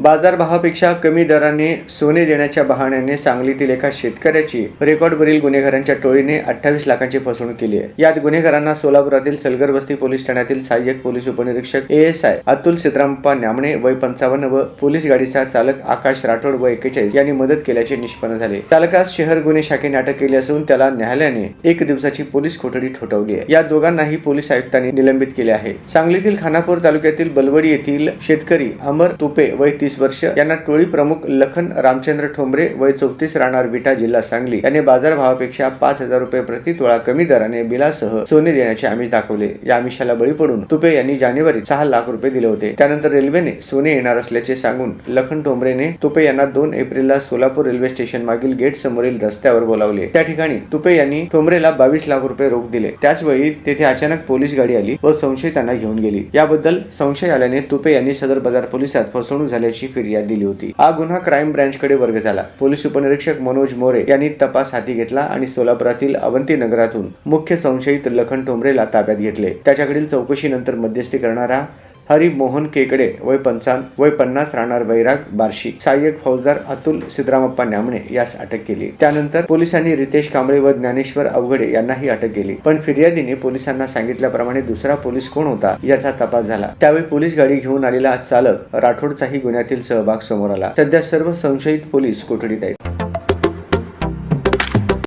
बाजारभावापेक्षा कमी दराने सोने देण्याच्या बहाण्याने सांगलीतील एका शेतकऱ्याची रेकॉर्डवरील गुन्हेगारांच्या टोळीने 28 लाखांची फसवणूक केली आहे। यात गुन्हेगारांना सोलापुरातील सलगर वस्ती पोलीस ठाण्यातील सहाय्यक पोलीस उपनिरीक्षक ASI अतुल सिद्धरामप्पा न्यामणे वय 55 व पोलीस गाडीचा चालक आकाश राठोड वय 41 यांनी मदत केल्याचे निष्पन्न झाले। चालकास शहर गुन्हे शाखेने अटक केली असून त्याला न्यायालयाने 1 दिवसाची पोलीस कोठडी ठोठावली आहे। या दोघांनाही पोलीस आयुक्तांनी निलंबित केले आहे। सांगलीतील खानापूर तालुक्यातील बलवडी येथील शेतकरी अमर तुपे वय 30 वर्ष यांना टोळी प्रमुख लखन रामचंद्र ठोंबरे वय 34 राहणार विटा जिल्हा सांगली याने बाजारभावापेक्षा 5,000 रुपये प्रति तोळा कमी दराने बिलासह सोने देण्याचे आमिष दाखवले। या आमिषाला बळी पडून तुपे यांनी जानेवारीत 6 लाख रुपये दिले होते। त्यानंतर रेल्वेने सोने येणार असल्याचे सांगून लखन ठोंबरेने तुपे यांना 2 एप्रिलला सोलापूर रेल्वे स्टेशन मागील गेट समोरील रस्त्यावर बोलावले। त्या ठिकाणी तुपे यांनी ठोंबरेला 22 लाख रुपये रोख दिले। त्याच वेळी तेथे अचानक पोलीस गाडी आली व संशयितांना घेऊन गेली। याबद्दल संशय आल्याने तुपे यांनी सदर बाजार पोलिसात फसवणूक झाल्याची फिर्याद दिली होती। हा गुन्हा क्राईम ब्रांच कडे वर्ग झाला। पोलीस उपनिरीक्षक मनोज मोरे यांनी तपास हाती घेतला आणि सोलापुरातील अवंती नगरातून मुख्य संशयित लखन ठोंबरेला ताब्यात घेतले। त्याच्याकडील चौकशीनंतर मध्यस्थी करणारा हरी मोहन केकडे वय 50 राहणार वैराग बार्शी सहाय्यक फौजदार अतुल सिद्धरामप्पा न्यामणे यास अटक केली। त्यानंतर पोलिसांनी रितेश कांबळे व ज्ञानेश्वर अवघडे यांनाही अटक केली। पण फिर्यादीने पोलिसांना सांगितल्याप्रमाणे दुसरा पोलीस कोण होता याचा तपास झाला। त्यावेळी पोलीस गाडी घेऊन आलेला चालक राठोडचाही गुन्ह्यातील सहभाग समोर आला। सध्या सर्व संशयित पोलीस कोठडीत आहेत।